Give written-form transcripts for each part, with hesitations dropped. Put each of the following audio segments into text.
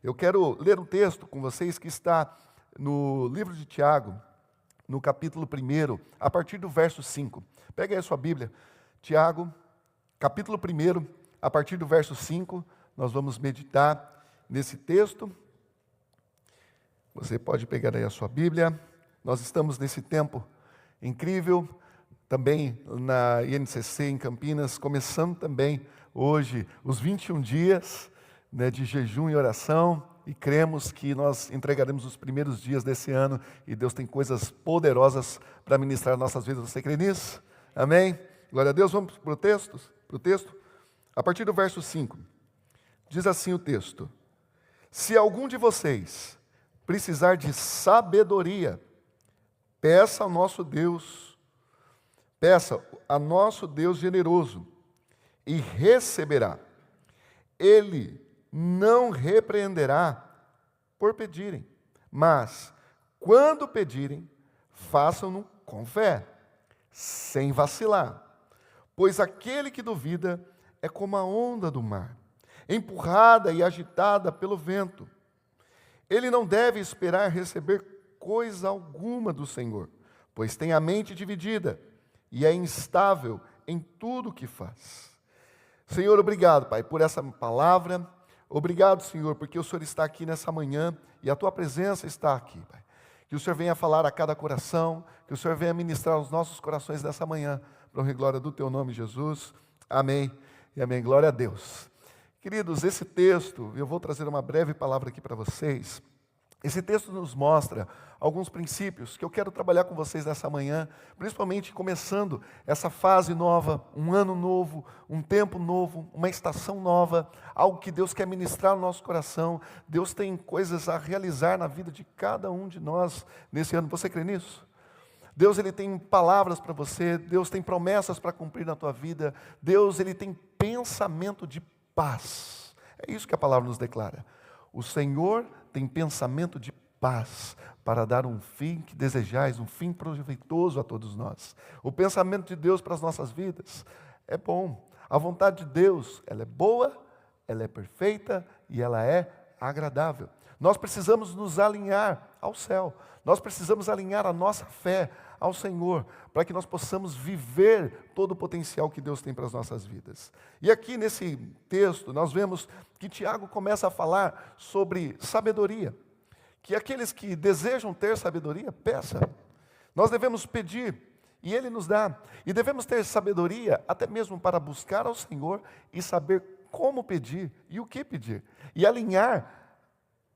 Eu quero ler um texto com vocês que está no livro de Tiago, no capítulo 1, a partir do verso 5. Pega aí a sua Bíblia. Tiago, capítulo 1, a partir do verso 5, nós vamos meditar nesse texto. Você pode pegar aí a sua Bíblia. Nós estamos nesse tempo incrível, também na INCC em Campinas, começando também hoje os 21 dias de jejum e oração, e cremos que nós entregaremos os primeiros dias desse ano, e Deus tem coisas poderosas para ministrar nossas vidas. Você crê nisso? Amém? Glória a Deus. Vamos para o texto? A partir do verso 5, diz assim o texto: se algum de vocês precisar de sabedoria, peça a nosso Deus generoso, e receberá. Ele não repreenderá por pedirem, mas, quando pedirem, façam-no com fé, sem vacilar. Pois aquele que duvida é como a onda do mar, empurrada e agitada pelo vento. Ele não deve esperar receber coisa alguma do Senhor, pois tem a mente dividida e é instável em tudo o que faz. Senhor, obrigado, Pai, por essa palavra. Obrigado, Senhor, porque o Senhor está aqui nessa manhã e a Tua presença está aqui, Pai. Que o Senhor venha falar a cada coração, que o Senhor venha ministrar os nossos corações nessa manhã, para honra e glória do Teu nome, Jesus. Amém e amém. Glória a Deus. Queridos, esse texto, eu vou trazer uma breve palavra aqui para vocês. Esse texto nos mostra alguns princípios que eu quero trabalhar com vocês nessa manhã, principalmente começando essa fase nova, um ano novo, um tempo novo, uma estação nova, algo que Deus quer ministrar no nosso coração. Deus tem coisas a realizar na vida de cada um de nós nesse ano. Você crê nisso? Deus, Ele tem palavras para você, Deus tem promessas para cumprir na tua vida, Deus, Ele tem pensamento de paz. É isso que a palavra nos declara. O Senhor tem pensamento de paz para dar um fim que desejais, um fim proveitoso a todos nós. O pensamento de Deus para as nossas vidas é bom. A vontade de Deus, ela é boa, ela é perfeita e ela é agradável. Nós precisamos nos alinhar ao céu. Nós precisamos alinhar a nossa fé ao Senhor, para que nós possamos viver todo o potencial que Deus tem para as nossas vidas. E aqui nesse texto, nós vemos que Tiago começa a falar sobre sabedoria, que aqueles que desejam ter sabedoria, peça. Nós devemos pedir, e Ele nos dá. E devemos ter sabedoria até mesmo para buscar ao Senhor e saber como pedir e o que pedir. E alinhar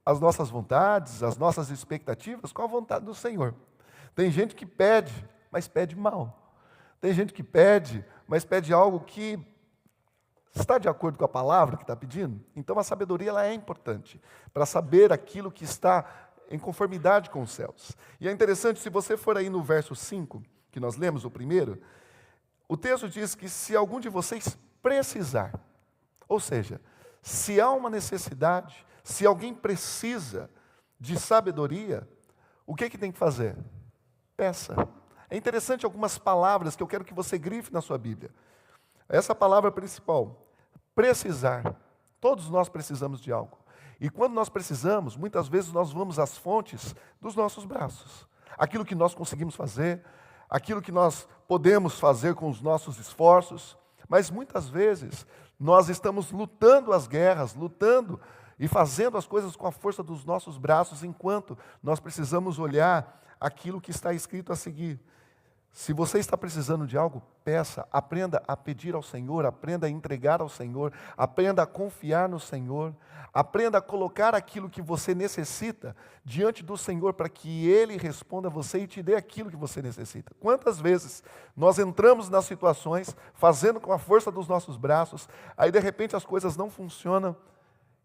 as nossas vontades, as nossas expectativas com a vontade do Senhor. Tem gente que pede, mas pede mal. Tem gente que pede, mas pede algo que está de acordo com a palavra que está pedindo. Então a sabedoria ela é importante para saber aquilo que está em conformidade com os céus. E é interessante, se você for aí no verso 5, que nós lemos o primeiro, o texto diz que se algum de vocês precisar, ou seja, se há uma necessidade, se alguém precisa de sabedoria, o que tem que fazer? Peça. É interessante algumas palavras que eu quero que você grife na sua Bíblia. Essa palavra principal, precisar. Todos nós precisamos de algo. E quando nós precisamos, muitas vezes nós vamos às fontes dos nossos braços. Aquilo que nós conseguimos fazer, aquilo que nós podemos fazer com os nossos esforços, mas muitas vezes nós estamos lutando as guerras, lutando e fazendo as coisas com a força dos nossos braços, enquanto nós precisamos olhar aquilo que está escrito a seguir. Se você está precisando de algo, peça, aprenda a pedir ao Senhor, aprenda a entregar ao Senhor, aprenda a confiar no Senhor, aprenda a colocar aquilo que você necessita diante do Senhor para que Ele responda a você e te dê aquilo que você necessita. Quantas vezes nós entramos nas situações, fazendo com a força dos nossos braços, aí de repente as coisas não funcionam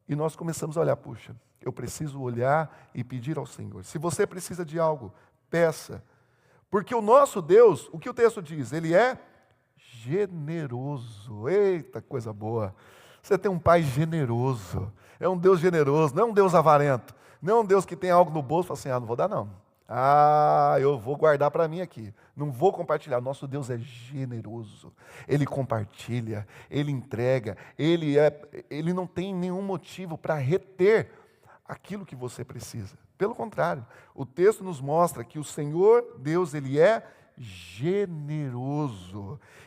e nós começamos a olhar, puxa, eu preciso olhar e pedir ao Senhor. Se você precisa de algo, peça. Porque o nosso Deus, o que o texto diz? Ele é generoso. Eita, coisa boa. Você tem um Pai generoso. É um Deus generoso, não é um Deus avarento. Não é um Deus que tem algo no bolso e fala assim, não vou dar não. Eu vou guardar para mim aqui. Não vou compartilhar. Nosso Deus é generoso. Ele compartilha, Ele entrega. Ele não tem nenhum motivo para reter aquilo que você precisa. Pelo contrário, o texto nos mostra que o Senhor Deus, Ele é generoso.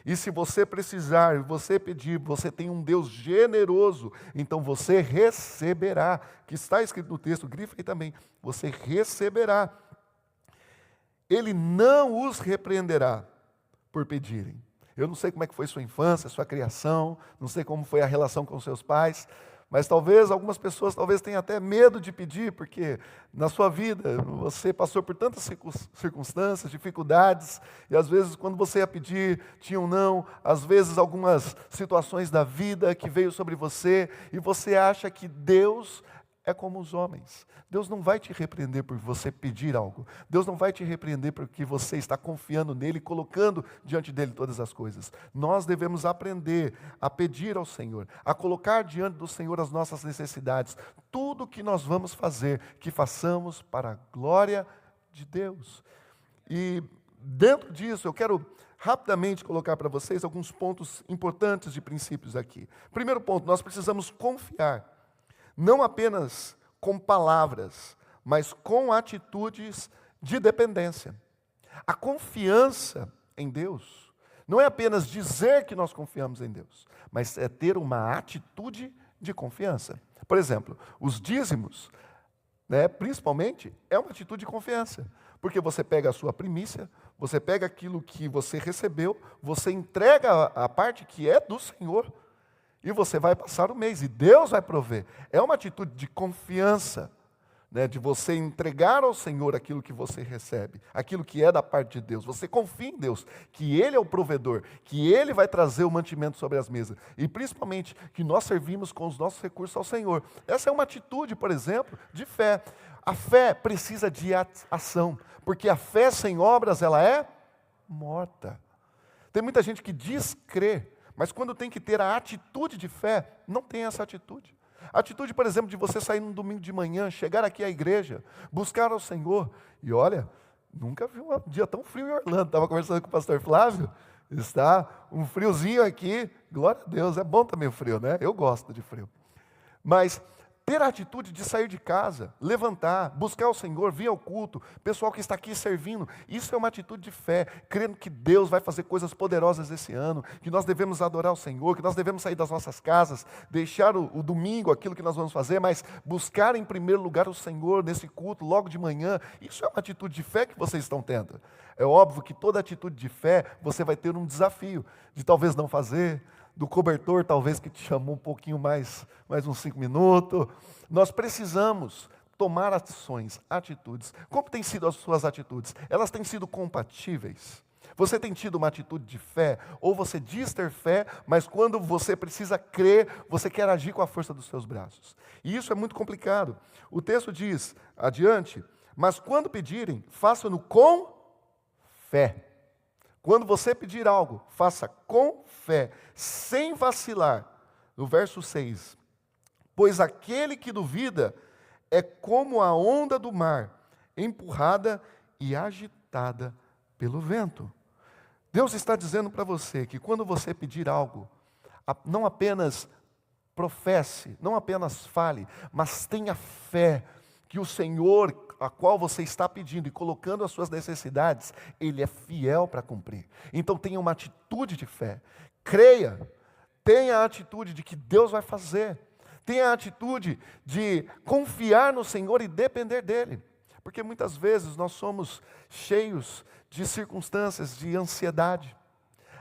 E se você precisar, você pedir, você tem um Deus generoso, então você receberá. Que está escrito no texto, grifa aí também, você receberá. Ele não os repreenderá por pedirem. Eu não sei como é que foi sua infância, sua criação, não sei como foi a relação com seus pais, mas talvez algumas pessoas tenham até medo de pedir, porque na sua vida você passou por tantas circunstâncias, dificuldades, e às vezes quando você ia pedir, tinha um não, às vezes algumas situações da vida que veio sobre você, e você acha que Deus é como os homens. Deus não vai te repreender por você pedir algo. Deus não vai te repreender porque você está confiando nele, colocando diante dele todas as coisas. Nós devemos aprender a pedir ao Senhor, a colocar diante do Senhor as nossas necessidades. Tudo que nós vamos fazer, que façamos para a glória de Deus. E dentro disso, eu quero rapidamente colocar para vocês alguns pontos importantes de princípios aqui. Primeiro ponto, nós precisamos confiar. Não apenas com palavras, mas com atitudes de dependência. A confiança em Deus não é apenas dizer que nós confiamos em Deus, mas é ter uma atitude de confiança. Por exemplo, os dízimos, principalmente, é uma atitude de confiança. Porque você pega a sua primícia, você pega aquilo que você recebeu, você entrega a parte que é do Senhor, e você vai passar o mês, e Deus vai prover. É uma atitude de confiança, de você entregar ao Senhor aquilo que você recebe, aquilo que é da parte de Deus. Você confia em Deus, que Ele é o provedor, que Ele vai trazer o mantimento sobre as mesas. E principalmente, que nós servimos com os nossos recursos ao Senhor. Essa é uma atitude, por exemplo, de fé. A fé precisa de ação, porque a fé sem obras, ela é morta. Tem muita gente que diz crer, mas quando tem que ter a atitude de fé, não tem essa atitude. A atitude, por exemplo, de você sair num domingo de manhã, chegar aqui à igreja, buscar ao Senhor. E olha, nunca vi um dia tão frio em Orlando. Estava conversando com o pastor Flávio, está um friozinho aqui. Glória a Deus, é bom também o frio, né? Eu gosto de frio. Mas ter a atitude de sair de casa, levantar, buscar o Senhor, vir ao culto, pessoal que está aqui servindo, isso é uma atitude de fé, crendo que Deus vai fazer coisas poderosas esse ano, que nós devemos adorar o Senhor, que nós devemos sair das nossas casas, deixar o domingo aquilo que nós vamos fazer, mas buscar em primeiro lugar o Senhor nesse culto, logo de manhã. Isso é uma atitude de fé que vocês estão tendo. É óbvio que toda atitude de fé, você vai ter um desafio de talvez não fazer, do cobertor talvez que te chamou um pouquinho mais uns 5 minutos. Nós precisamos tomar ações, atitudes. Como têm sido as suas atitudes? Elas têm sido compatíveis? Você tem tido uma atitude de fé? Ou você diz ter fé, mas quando você precisa crer, você quer agir com a força dos seus braços? E isso é muito complicado. O texto diz, adiante, mas quando pedirem, façam-no com fé. Quando você pedir algo, faça com fé, sem vacilar. No verso 6, pois aquele que duvida é como a onda do mar, empurrada e agitada pelo vento. Deus está dizendo para você que quando você pedir algo, não apenas professe, não apenas fale, mas tenha fé que o Senhor, a qual você está pedindo e colocando as suas necessidades, Ele é fiel para cumprir. Então tenha uma atitude de fé, creia, tenha a atitude de que Deus vai fazer, tenha a atitude de confiar no Senhor e depender dEle. Porque muitas vezes nós somos cheios de circunstâncias de ansiedade.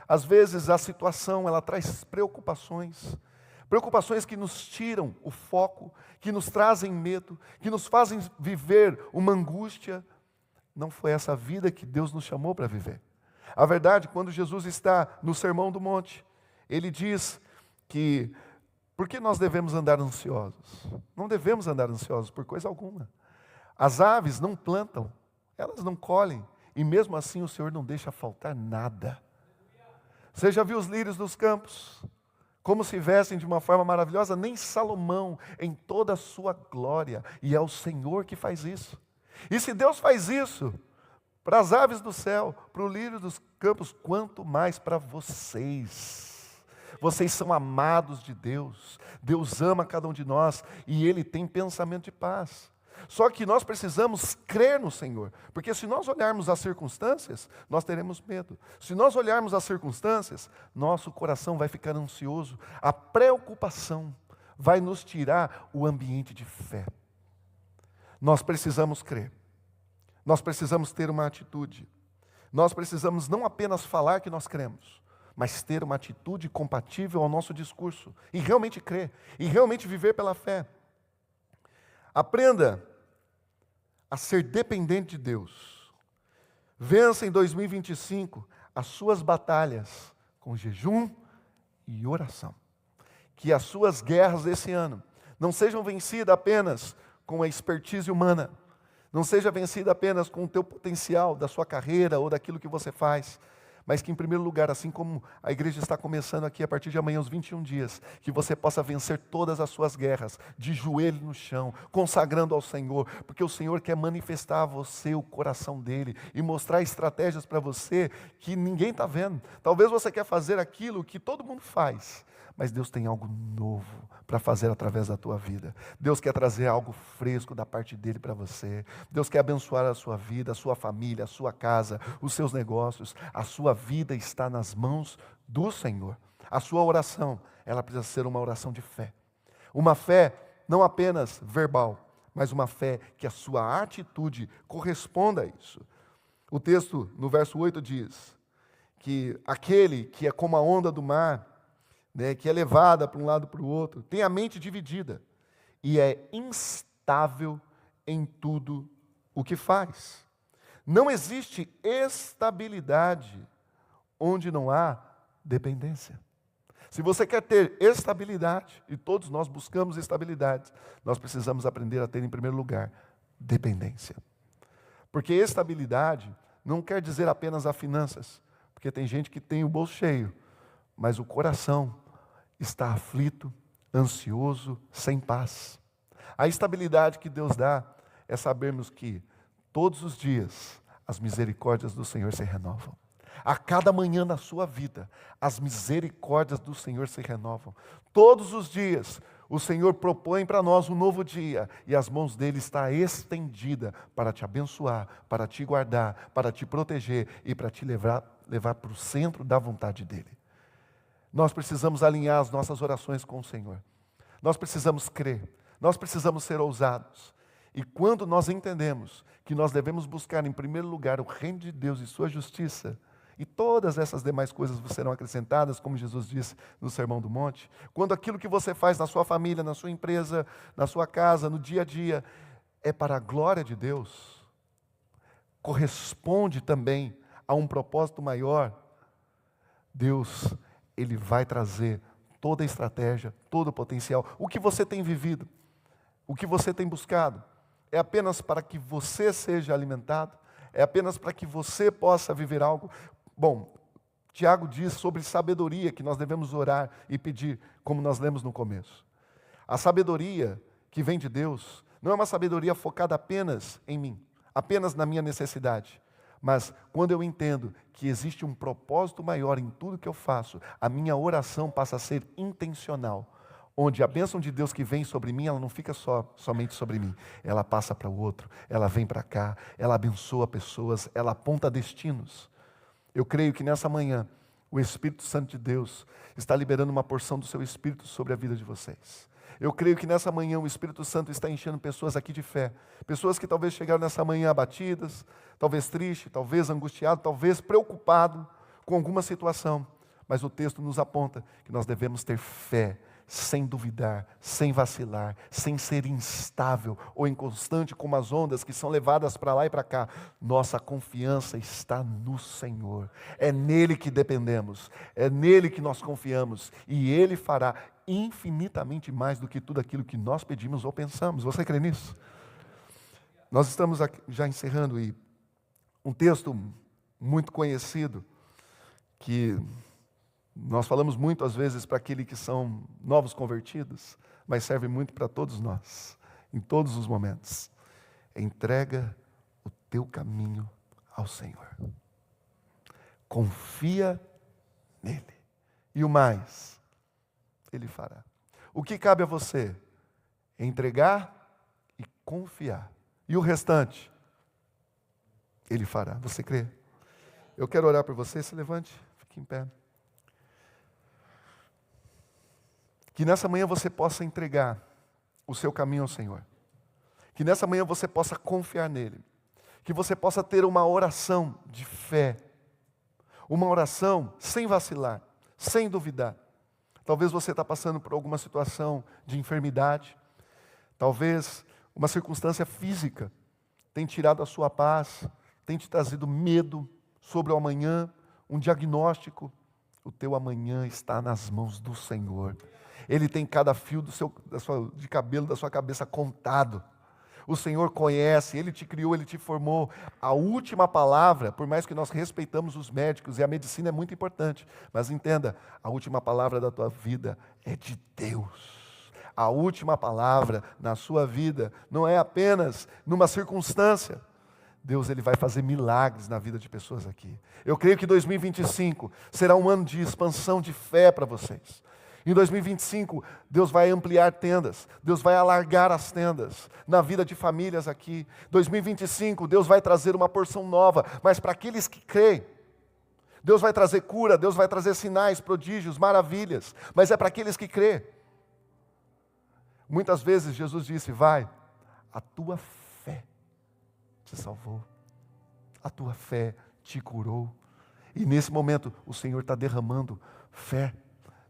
Às vezes a situação ela traz preocupações que nos tiram o foco, que nos trazem medo, que nos fazem viver uma angústia. Não foi essa vida que Deus nos chamou para viver. A verdade, quando Jesus está no Sermão do Monte, Ele diz que, por que nós devemos andar ansiosos? Não devemos andar ansiosos por coisa alguma. As aves não plantam, elas não colhem, e mesmo assim o Senhor não deixa faltar nada. Você já viu os lírios dos campos? Como se vestem de uma forma maravilhosa? Nem Salomão, em toda a sua glória, e é o Senhor que faz isso. E se Deus faz isso para as aves do céu, para o lírio dos campos, quanto mais para vocês. vocês são amados de Deus. Deus ama cada um de nós e Ele tem pensamento de paz. Só que nós precisamos crer no Senhor, porque se nós olharmos as circunstâncias, nós teremos medo. Se nós olharmos as circunstâncias, nosso coração vai ficar ansioso. A preocupação vai nos tirar o ambiente de fé. Nós precisamos crer. Nós precisamos ter uma atitude. Nós precisamos não apenas falar que nós cremos, mas ter uma atitude compatível ao nosso discurso. E realmente crer. E realmente viver pela fé. Aprenda a ser dependente de Deus. Vença em 2025 as suas batalhas com jejum e oração. Que as suas guerras desse ano não sejam vencidas apenas com a expertise humana, não seja vencida apenas com o teu potencial da sua carreira ou daquilo que você faz, mas que em primeiro lugar, assim como a igreja está começando aqui a partir de amanhã, os 21 dias, que você possa vencer todas as suas guerras, de joelho no chão, consagrando ao Senhor, porque o Senhor quer manifestar a você o coração dEle, e mostrar estratégias para você que ninguém está vendo. Talvez você quer fazer aquilo que todo mundo faz, mas Deus tem algo novo para fazer através da tua vida. Deus quer trazer algo fresco da parte dEle para você. Deus quer abençoar a sua vida, a sua família, a sua casa, os seus negócios. A sua vida está nas mãos do Senhor. A sua oração, ela precisa ser uma oração de fé. Uma fé não apenas verbal, mas uma fé que a sua atitude corresponda a isso. O texto, no verso 8, diz que aquele que é como a onda do mar, que é levada para um lado para o outro, tem a mente dividida e é instável em tudo o que faz. Não existe estabilidade onde não há dependência. Se você quer ter estabilidade, e todos nós buscamos estabilidade, nós precisamos aprender a ter, em primeiro lugar, dependência. Porque estabilidade não quer dizer apenas as finanças, porque tem gente que tem o bolso cheio, mas o coração está aflito, ansioso, sem paz. A estabilidade que Deus dá é sabermos que todos os dias as misericórdias do Senhor se renovam. A cada manhã na sua vida, as misericórdias do Senhor se renovam. Todos os dias, o Senhor propõe para nós um novo dia, e as mãos dele estão estendidas para te abençoar, para te guardar, para te proteger e para te levar para o centro da vontade dele. Nós precisamos alinhar as nossas orações com o Senhor. Nós precisamos crer. Nós precisamos ser ousados. E quando nós entendemos que nós devemos buscar em primeiro lugar o reino de Deus e sua justiça, e todas essas demais coisas serão acrescentadas, como Jesus disse no Sermão do Monte, quando aquilo que você faz na sua família, na sua empresa, na sua casa, no dia a dia, é para a glória de Deus, corresponde também a um propósito maior, Deus, Ele vai trazer toda a estratégia, todo o potencial. O que você tem vivido, o que você tem buscado, é apenas para que você seja alimentado? É apenas para que você possa viver algo? Bom, Tiago diz sobre sabedoria, que nós devemos orar e pedir, como nós lemos no começo. A sabedoria que vem de Deus não é uma sabedoria focada apenas em mim, apenas na minha necessidade. Mas quando eu entendo que existe um propósito maior em tudo que eu faço, a minha oração passa a ser intencional. Onde a bênção de Deus que vem sobre mim, ela não fica somente sobre mim. Ela passa para o outro, ela vem para cá, ela abençoa pessoas, ela aponta destinos. Eu creio que nessa manhã, o Espírito Santo de Deus está liberando uma porção do seu Espírito sobre a vida de vocês. Eu creio que nessa manhã o Espírito Santo está enchendo pessoas aqui de fé. Pessoas que talvez chegaram nessa manhã abatidas, talvez triste, talvez angustiado, talvez preocupado com alguma situação. Mas o texto nos aponta que nós devemos ter fé, sem duvidar, sem vacilar, sem ser instável ou inconstante como as ondas que são levadas para lá e para cá. Nossa confiança está no Senhor. É nele que dependemos, é nele que nós confiamos e Ele fará infinitamente mais do que tudo aquilo que nós pedimos ou pensamos. Você crê nisso? Nós estamos aqui, já encerrando, e um texto muito conhecido que nós falamos muito às vezes para aqueles que são novos convertidos, mas serve muito para todos nós, em todos os momentos. Entrega o teu caminho ao Senhor. Confia nele. E o mais, Ele fará. O que cabe a você? Entregar e confiar. E o restante? Ele fará. Você crê? Eu quero orar por você. Se levante, fique em pé. Que nessa manhã você possa entregar o seu caminho ao Senhor. Que nessa manhã você possa confiar nele. Que você possa ter uma oração de fé. Uma oração sem vacilar, sem duvidar. Talvez você está passando por alguma situação de enfermidade. Talvez uma circunstância física tenha tirado a sua paz, tenha te trazido medo sobre o amanhã, um diagnóstico. O teu amanhã está nas mãos do Senhor. Ele tem cada fio de cabelo da sua cabeça contado. O Senhor conhece, Ele te criou, Ele te formou. A última palavra, por mais que nós respeitamos os médicos, e a medicina é muito importante, mas entenda, a última palavra da tua vida é de Deus. A última palavra na sua vida não é apenas numa circunstância. Deus, Ele vai fazer milagres na vida de pessoas aqui. Eu creio que 2025 será um ano de expansão de fé para vocês. Em 2025, Deus vai ampliar tendas, Deus vai alargar as tendas na vida de famílias aqui. 2025, Deus vai trazer uma porção nova, mas para aqueles que creem. Deus vai trazer cura, Deus vai trazer sinais, prodígios, maravilhas, mas é para aqueles que creem. Muitas vezes Jesus disse, vai, a tua fé te salvou, a tua fé te curou. E nesse momento, o Senhor está derramando fé.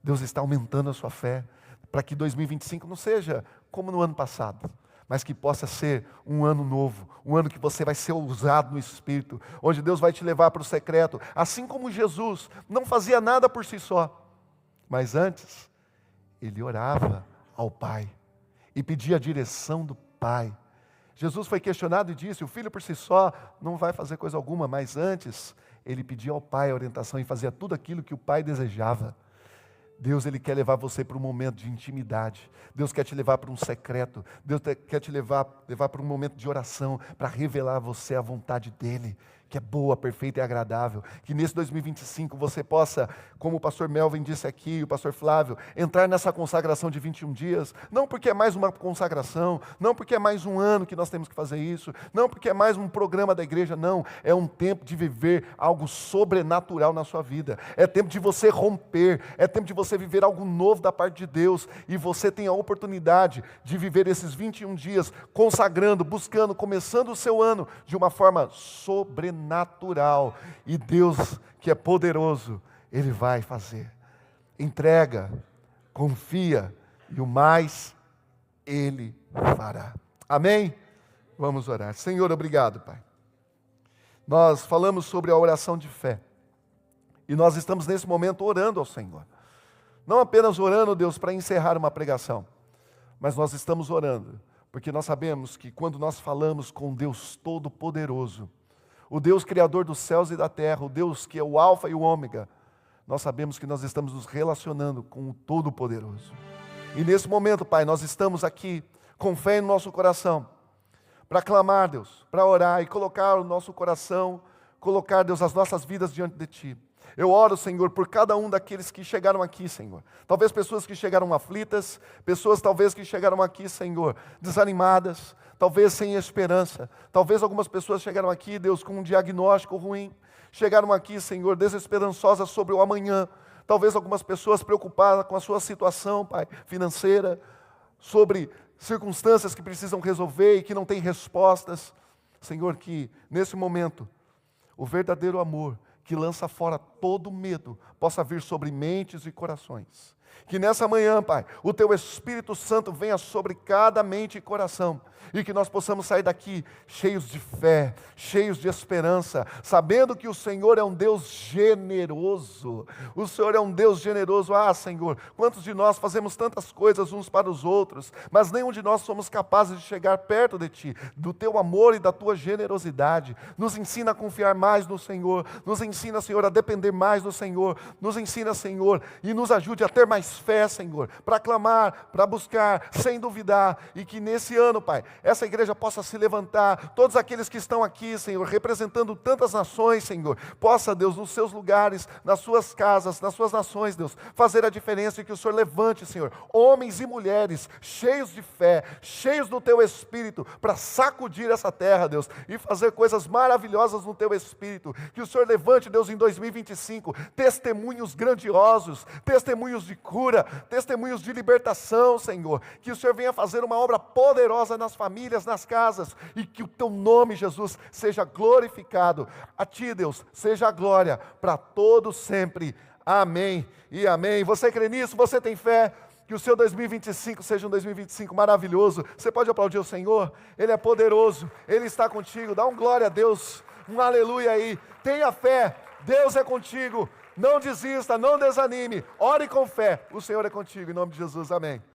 Deus está aumentando a sua fé, para que 2025 não seja como no ano passado, mas que possa ser um ano novo, um ano que você vai ser ousado no Espírito, onde Deus vai te levar para o secreto, assim como Jesus não fazia nada por si só, mas antes, Ele orava ao Pai, e pedia a direção do Pai. Jesus foi questionado e disse, o Filho por si só não vai fazer coisa alguma, mas antes, Ele pedia ao Pai a orientação e fazia tudo aquilo que o Pai desejava. Deus, Ele quer levar você para um momento de intimidade. Deus quer te levar para um secreto. Deus quer te levar para um momento de oração, para revelar a você a vontade dEle, que é boa, perfeita e agradável. Que nesse 2025 você possa, como o pastor Melvin disse aqui, o pastor Flávio, entrar nessa consagração de 21 dias, não porque é mais uma consagração, não porque é mais um ano que nós temos que fazer isso, não porque é mais um programa da igreja, não. É um tempo de viver algo sobrenatural na sua vida. É tempo de você romper, é tempo de você viver algo novo da parte de Deus, e você tem a oportunidade de viver esses 21 dias consagrando, buscando, começando o seu ano de uma forma sobrenatural. E Deus, que é poderoso, Ele vai fazer. Entrega, confia, e o mais Ele fará. Amém? Vamos orar. Senhor, obrigado, Pai. Nós falamos sobre a oração de fé, e nós estamos nesse momento orando ao Senhor. Não apenas orando, Deus, para encerrar uma pregação, mas nós estamos orando, porque nós sabemos que quando nós falamos com Deus Todo-Poderoso, o Deus Criador dos céus e da terra, o Deus que é o Alfa e o Ômega, nós sabemos que nós estamos nos relacionando com o Todo-Poderoso. E nesse momento, Pai, nós estamos aqui com fé no nosso coração, para clamar, Deus, para orar e colocar o nosso coração, colocar, Deus, as nossas vidas diante de Ti. Eu oro, Senhor, por cada um daqueles que chegaram aqui, Senhor. Talvez pessoas que chegaram aflitas, pessoas talvez que chegaram aqui, Senhor, desanimadas, talvez sem esperança. Talvez algumas pessoas chegaram aqui, Deus, com um diagnóstico ruim. Chegaram aqui, Senhor, desesperançosas sobre o amanhã. Talvez algumas pessoas preocupadas com a sua situação, Pai, financeira, sobre circunstâncias que precisam resolver e que não têm respostas. Senhor, que nesse momento, o verdadeiro amor que lança fora todo medo, possa vir sobre mentes e corações. Que nessa manhã, Pai, o Teu Espírito Santo venha sobre cada mente e coração, e que nós possamos sair daqui cheios de fé, cheios de esperança, sabendo que o Senhor é um Deus generoso. O Senhor é um Deus generoso. Ah, Senhor, quantos de nós fazemos tantas coisas uns para os outros, mas nenhum de nós somos capazes de chegar perto de Ti, do Teu amor e da Tua generosidade. Nos ensina a confiar mais no Senhor, nos ensina, Senhor, a depender mais do Senhor, nos ensina, Senhor, e nos ajude a ter mais mais fé, Senhor, para clamar, para buscar, sem duvidar, e que nesse ano, Pai, essa igreja possa se levantar, todos aqueles que estão aqui, Senhor, representando tantas nações, Senhor, possa, Deus, nos seus lugares, nas suas casas, nas suas nações, Deus, fazer a diferença, e que o Senhor levante, Senhor, homens e mulheres cheios de fé, cheios do Teu Espírito, para sacudir essa terra, Deus, e fazer coisas maravilhosas no Teu Espírito. Que o Senhor levante, Deus, em 2025, testemunhos grandiosos, testemunhos de cura, testemunhos de libertação, Senhor. Que o Senhor venha fazer uma obra poderosa nas famílias, nas casas, e que o Teu nome, Jesus, seja glorificado. A Ti, Deus, seja a glória para todos sempre. Amém e amém. Você crê nisso? Você tem fé? Que o seu 2025 seja um 2025 maravilhoso. Você pode aplaudir o Senhor? Ele é poderoso, Ele está contigo. Dá um glória a Deus, um aleluia aí. Tenha fé, Deus é contigo. Não desista, não desanime. Ore com fé, o Senhor é contigo. Em nome de Jesus, amém.